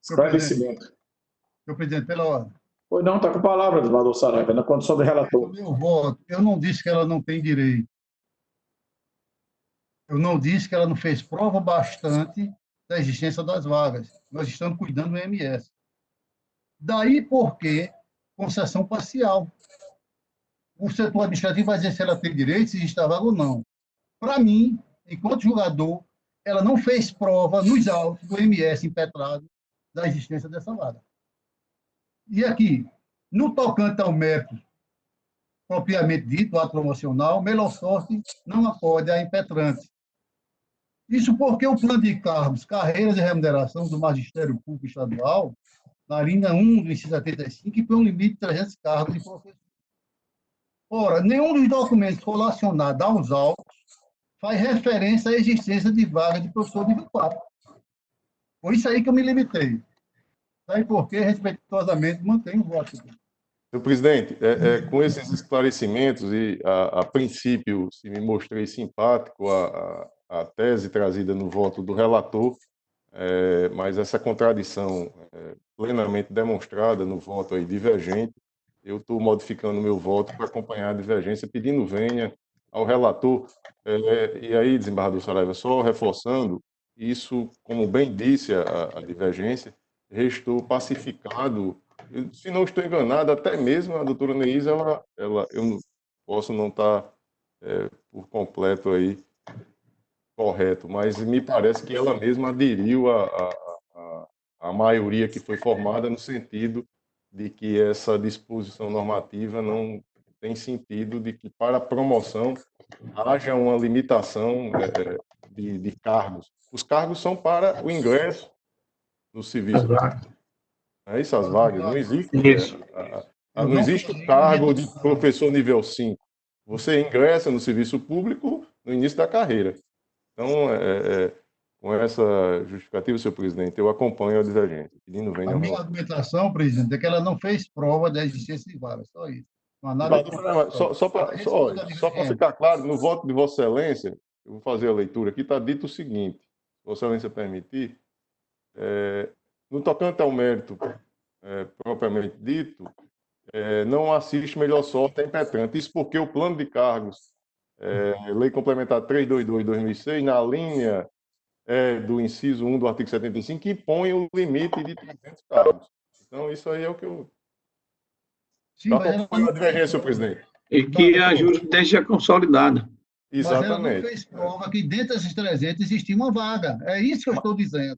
Speaker 1: esclarecimento.
Speaker 2: Senhor presidente, pela ordem.
Speaker 1: Pois não, está com a palavra, desembargador Saraiva, na condição de relator.
Speaker 2: Eu não disse que ela não tem direito. Eu não disse que ela não fez prova bastante da existência das vagas. Nós estamos cuidando do MS. Daí porque concessão parcial. O setor administrativo vai dizer se ela tem direito, se está vaga ou não. Para mim, enquanto jogador, ela não fez prova nos autos do MS impetrado da existência dessa vaga. E aqui, no tocante ao mérito propriamente dito, ato promocional, melhor sorte não acode a impetrante. Isso porque o plano de cargos, carreiras e remuneração do Magistério Público Estadual, na linha 1 do inciso 75, põe um limite de 300 cargos de professor. Ora, nenhum dos documentos relacionados aos autos faz referência à existência de vaga de professor nível 4. Foi isso aí que eu me limitei. Daí porque, respeitosamente, mantenho o voto.
Speaker 12: Senhor presidente, com esses esclarecimentos, e a princípio se me mostrei simpático à tese trazida no voto do relator, mas essa contradição plenamente demonstrada no voto aí divergente, eu estou modificando o meu voto para acompanhar a divergência, pedindo vênia ao relator. E aí, desembargador Saraiva, só reforçando, isso, como bem disse a divergência, restou pacificado. Se não estou enganado, até mesmo a doutora Neís, eu não posso não estar por completo aí correto, mas me parece que ela mesma aderiu à maioria que foi formada no sentido de que essa disposição normativa não tem sentido de que para a promoção haja uma limitação de cargos. Os cargos são para o ingresso no serviço. Não é isso, as vagas? Não existe, não existe o cargo de professor nível 5. Você ingressa no serviço público no início da carreira. Então, com essa justificativa, senhor presidente, eu acompanho a divergência.
Speaker 2: A minha argumentação, presidente, é que ela não fez prova da existência de vagas, só isso. Não há nada
Speaker 12: só para ficar claro, no voto de Vossa Excelência, eu vou fazer a leitura aqui, está dito o seguinte, se Vossa Excelência permitir, no tocante ao mérito propriamente dito, não assiste melhor sorte a impetrante. Isso porque o plano de cargos, Lei Complementar 322/2006, na linha do inciso 1 do artigo 75, impõe o limite de 300 cargos. Então, isso aí é o que eu...
Speaker 2: Sim,
Speaker 12: a divergência, senhor presidente.
Speaker 5: E que a jurisprudência é consolidada.
Speaker 12: Exatamente.
Speaker 2: Mas ela não fez prova que dentro desses 300 existia uma vaga. É isso que eu estou dizendo.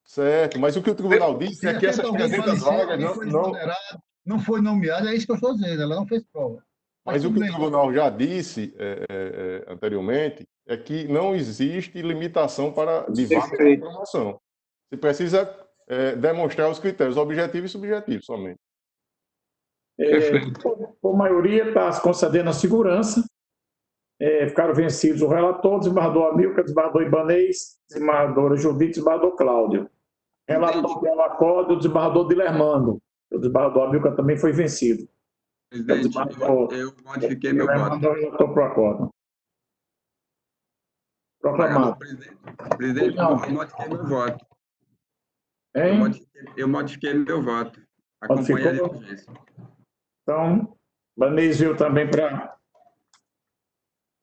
Speaker 12: Certo, mas o que o tribunal disse é que essas 300 vagas
Speaker 2: não foi nomeada, é isso que eu estou dizendo, ela não fez prova.
Speaker 12: Mas o que o tribunal já disse anteriormente é que não existe limitação de vaga para promoção. Você precisa demonstrar os critérios objetivos e subjetivos somente.
Speaker 1: Por maioria, está se concedendo a segurança. Ficaram vencidos o relator, desembargador Amilcar, desembargador Ibanez, desembargadora Judite, desembargador Cláudio. Relator pelo acórdão, o desembargador Dilermando. O desembargador Amilcar também foi vencido.
Speaker 13: Presidente, eu modifiquei meu voto.
Speaker 1: Relator para o acórdão. Proclamado.
Speaker 13: Presidente, eu modifiquei meu voto. Eu modifiquei meu voto. Acompanhei a divergência.
Speaker 1: Então, Ibanez veio também para...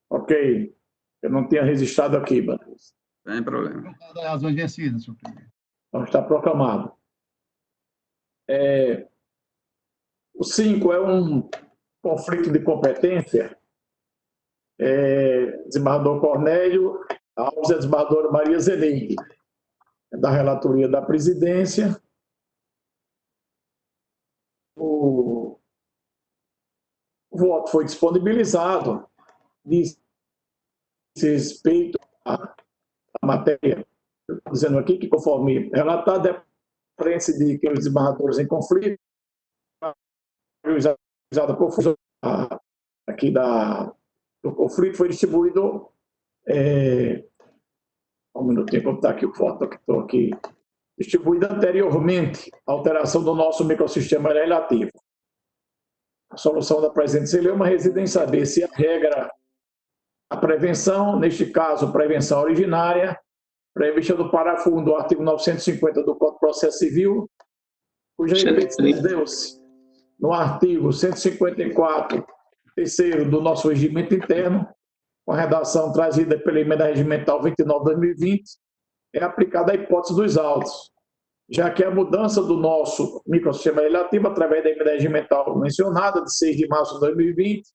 Speaker 1: Ok. Eu não tinha registrado aqui, Ibanez.
Speaker 13: Sem problema.
Speaker 2: Razões vencidas, senhor presidente.
Speaker 1: Então, está proclamado. O 5 é um conflito de competência. Desembargador Cornélio Alves e a desembargadora Maria Zeneide, da relatoria da presidência. O voto foi disponibilizado, diz respeito à matéria, dizendo aqui que, conforme relatado, é aparência de que os desembargadores em conflito, aqui do conflito, foi distribuído. Um minutinho, como está aqui o voto, que estou aqui. Distribuído anteriormente a alteração do nosso microsistema relativo. A solução da presente lei é uma residência B, se a regra, a prevenção, neste caso, prevenção originária, prevista do parágrafo 1 do artigo 950 do Código de Processo Civil, cuja repetição deu-se no artigo 154, terceiro do nosso regimento interno, com a redação trazida pela Emenda Regimental 29/2020, é aplicada a hipótese dos autos, já que a mudança do nosso microsistema legislativo, através da Emenda Regimental mencionada, de 6 de março de 2020,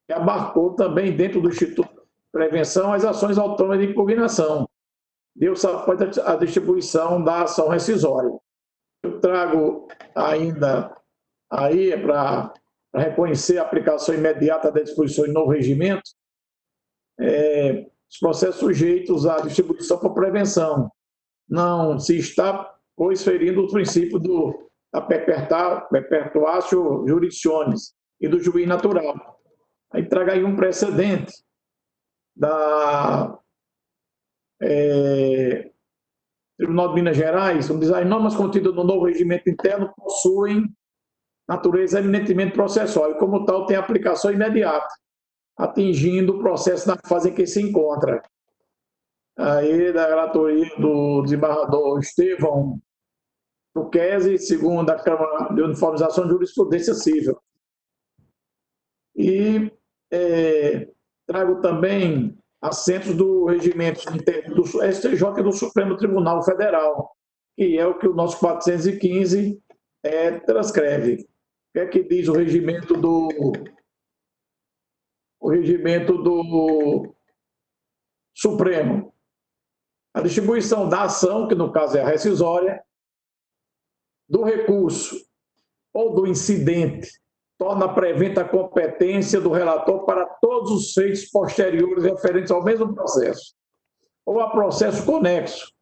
Speaker 1: que abarcou também, dentro do Instituto de Prevenção, as ações autônomas de impugnação. Deu-se após a distribuição da ação rescisória. Eu trago ainda aí, para reconhecer a aplicação imediata das disposições do novo regimento, os processos sujeitos à distribuição por prevenção. Não se está, pois, ferindo o princípio da perpetuatio jurisdictionis e do juiz natural. Aí traga aí um precedente da Tribunal de Minas Gerais, onde diz: as normas contidas no novo regimento interno possuem natureza eminentemente processual e, como tal, tem aplicação imediata, atingindo o processo na fase em que se encontra. Aí, da relatoria do desembargador Estevão Luquezzi, segundo a Câmara de Uniformização de Jurisprudência Civil. E trago também assentos do regimento interno do STJ e do Supremo Tribunal Federal, que é o que o nosso 415 transcreve. O que é que diz o regimento do Supremo? A distribuição da ação, que no caso é a rescisória, do recurso ou do incidente, torna preventa a competência do relator para todos os feitos posteriores referentes ao mesmo processo, ou a processo conexo,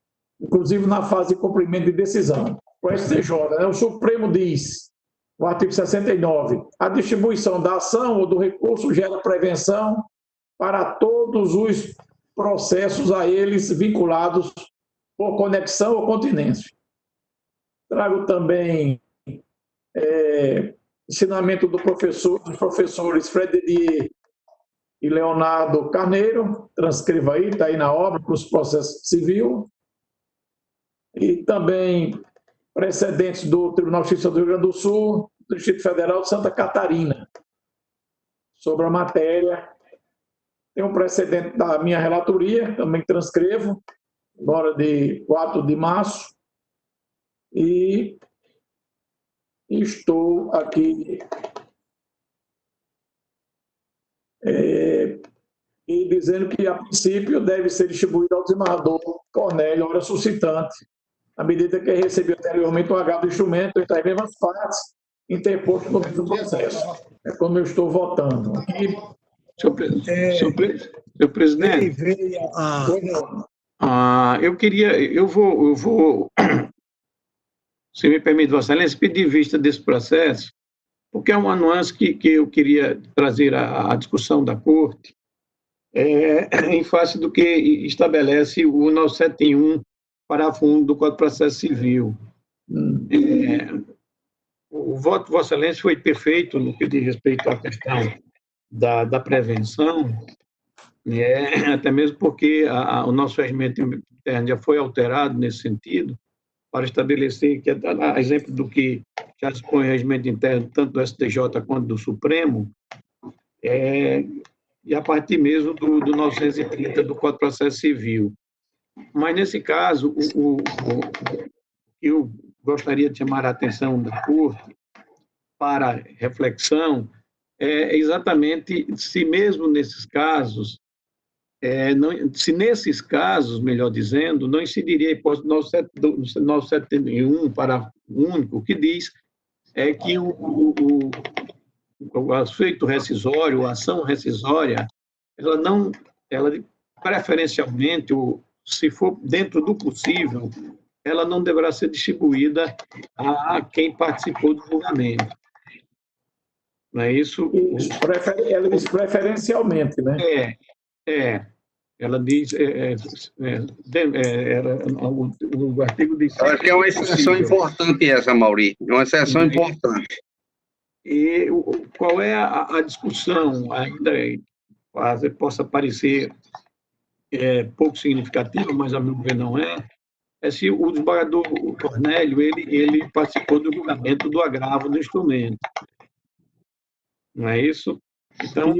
Speaker 1: inclusive na fase de cumprimento de decisão. O STJ, o Supremo diz, no artigo 69, a distribuição da ação ou do recurso gera prevenção para todos os processos a eles vinculados por conexão ou continência. Trago também ensinamento dos professores Fred Dedier e Leonardo Carneiro, transcreva aí, está aí na obra, para os processos civil. E também precedentes do Tribunal de Justiça do Rio Grande do Sul, do Distrito Federal de Santa Catarina, sobre a matéria. Tem um precedente da minha relatoria, também transcrevo, agora de 4 de março, e estou aqui e dizendo que, a princípio, deve ser distribuído ao desembargador Cornélio, hora suscitante, à medida que recebeu anteriormente o agravo do instrumento entre as mesmas partes, interposto no mesmo processo. É como eu estou votando. Aqui,
Speaker 5: Senhor presidente, eu vou, se me permite, Vossa Excelência, pedir vista desse processo, porque é uma nuance que eu queria trazer à discussão da Corte, em face do que estabelece o 971, parágrafo 1 do Código de Processo Civil. O voto de Vossa Excelência foi perfeito no que diz respeito à questão da prevenção, até mesmo porque o nosso regimento interno já foi alterado nesse sentido, para estabelecer que, a exemplo do que já dispõe o regimento interno, tanto do STJ quanto do Supremo, e a partir mesmo do 930 do Código de Processo Civil. Mas, nesse caso, eu gostaria de chamar a atenção da Corte para reflexão, exatamente se mesmo nesses casos, se nesses casos, melhor dizendo, não incidiria a hipótese do 971, parágrafo único, que diz que o efeito rescisório, a ação rescisória, ela preferencialmente, se for dentro do possível, ela não deverá ser distribuída a quem participou do julgamento. Não é isso?
Speaker 1: Ela diz preferencialmente, né?
Speaker 5: Ela diz, o artigo diz...
Speaker 4: Eu acho que é uma exceção importante essa, Mauri, é uma exceção importante.
Speaker 5: E qual é a discussão, ainda possa parecer pouco significativa, mas a meu ver não é se o desembargador Cornélio, ele participou do julgamento do agravo do instrumento. Não é isso? Então,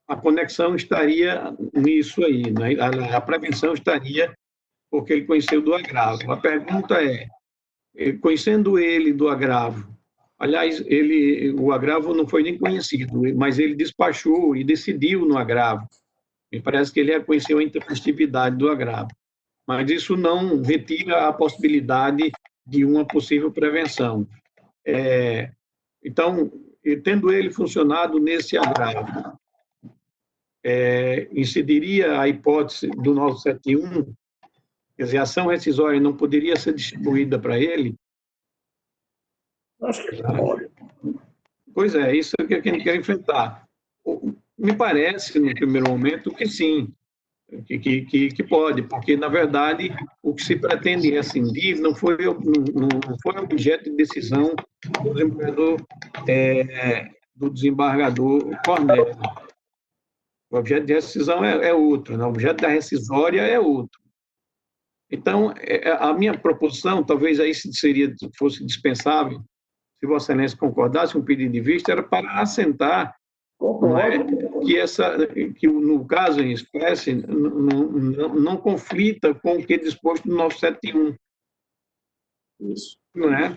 Speaker 5: a conexão estaria nisso aí, né? A prevenção estaria porque ele conheceu do agravo. A pergunta é, conhecendo ele do agravo, aliás, o agravo não foi nem conhecido, mas ele despachou e decidiu no agravo. Me parece que ele reconheceu a intempestividade do agravo. Mas isso não retira a possibilidade de uma possível prevenção. Então, tendo ele funcionado nesse agravo, incidiria a hipótese do 971, quer dizer, a ação rescisória não poderia ser distribuída para ele?
Speaker 1: Acho que pode.
Speaker 5: Pois é, isso é o que a gente quer enfrentar. Me parece, no primeiro momento, que sim, que pode, porque, na verdade, o que se pretende rescindir não foi objeto de decisão do desembargador Cornélio. O objeto de rescisão é outro, né? O objeto da rescisória é outro. Então, a minha proposição, talvez aí fosse dispensável, se Vossa Excelência concordasse com o pedido de vista, era para assentar que no caso em espécie não conflita com o que é disposto no 971.
Speaker 1: Isso.
Speaker 5: Não é?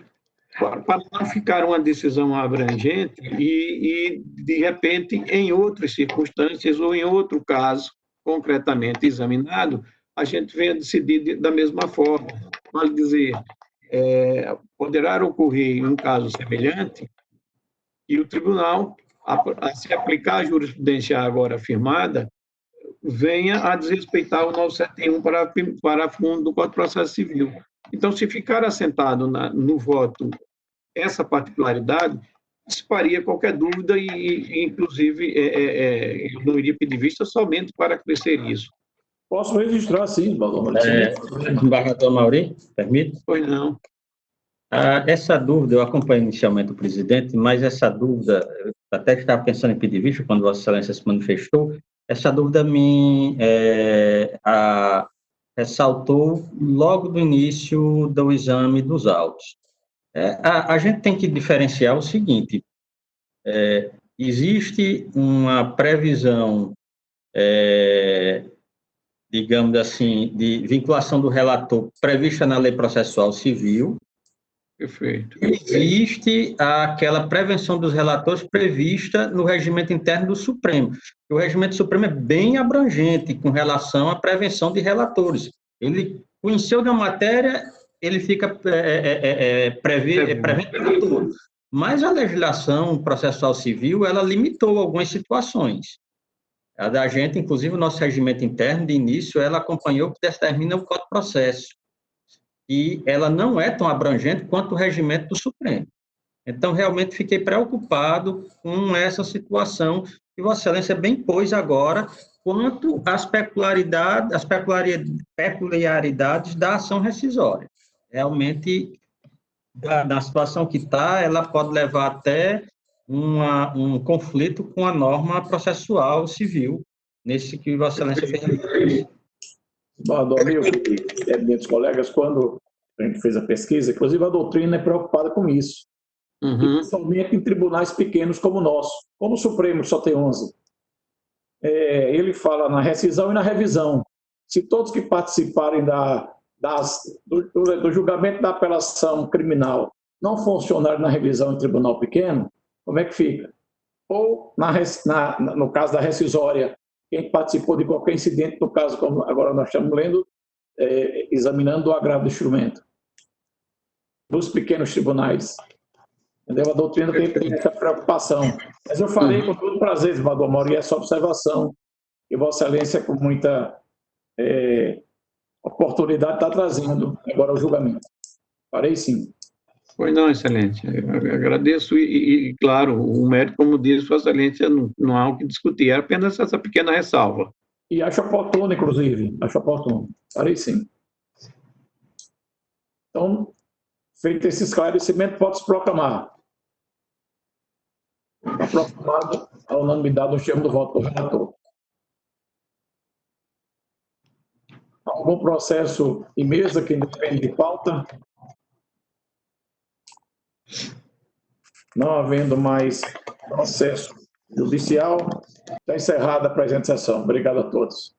Speaker 5: Para não ficar uma decisão abrangente e, de repente, em outras circunstâncias ou em outro caso concretamente examinado, a gente venha decidir da mesma forma. Vale dizer, poderá ocorrer em um caso semelhante e o tribunal, a se aplicar a jurisprudência agora afirmada, venha a desrespeitar o 971 para fundo do Código de Processo Civil. Então, se ficar assentado no voto essa particularidade, dissiparia qualquer dúvida e inclusive, eu não iria pedir vista somente para crescer isso.
Speaker 1: Posso registrar, sim,
Speaker 9: Embargador Mauri, permite?
Speaker 5: Pois não.
Speaker 9: Essa dúvida, eu acompanhei inicialmente o presidente, mas essa dúvida, eu até estava pensando em pedir vista quando Vossa Excelência se manifestou, essa dúvida me ressaltou logo do início do exame dos autos. A gente tem que diferenciar o seguinte, existe uma previsão, digamos assim, de vinculação do relator prevista na Lei Processual Civil.
Speaker 5: Perfeito.
Speaker 9: Existe aquela prevenção dos relatores prevista no regimento interno do Supremo. O regimento Supremo é bem abrangente com relação à prevenção de relatores. Ele conheceu da matéria, ele fica prevendo tudo. Mas a legislação processual civil, ela limitou algumas situações. A da gente, inclusive, o nosso regimento interno, de início, ela acompanhou o que determina o Código de Processo. E ela não é tão abrangente quanto o regimento do Supremo. Então, realmente, fiquei preocupado com essa situação que Vossa Excelência bem pôs agora quanto às peculiaridades da ação rescisória. Realmente, na situação que está, ela pode levar até um conflito com a norma processual civil, nesse que Vossa Excelência fez.
Speaker 1: Amigo, meus colegas, quando a gente fez a pesquisa, inclusive a doutrina é preocupada com isso. Principalmente em tribunais pequenos como o nosso. Como o Supremo só tem 11. Ele fala na rescisão e na revisão. Se todos que participarem do julgamento da apelação criminal não funcionarem na revisão em tribunal pequeno, como é que fica? Ou, no caso da rescisória, quem participou de qualquer incidente, no caso, como agora nós estamos lendo, examinando o agravo do instrumento. Dos pequenos tribunais. Entendeu? A doutrina tem essa preocupação. Mas eu falei com todo prazer, Embargador Mauri, essa observação que Vossa Excelência, com muita oportunidade, está trazendo agora ao julgamento. Farei sim.
Speaker 5: Pois não, Excelente. Eu agradeço e, claro, o mérito, como diz Vossa Excelência, não há o que discutir. É apenas essa pequena ressalva.
Speaker 1: E acho oportuno, inclusive. Acho oportuno. Farei sim. Então, feito esse esclarecimento, pode-se proclamar. Está proclamado a unanimidade no termo do voto do relator. Algum processo em mesa que depende de pauta? Não havendo mais processo judicial. Está encerrada a presente sessão. Obrigado a todos.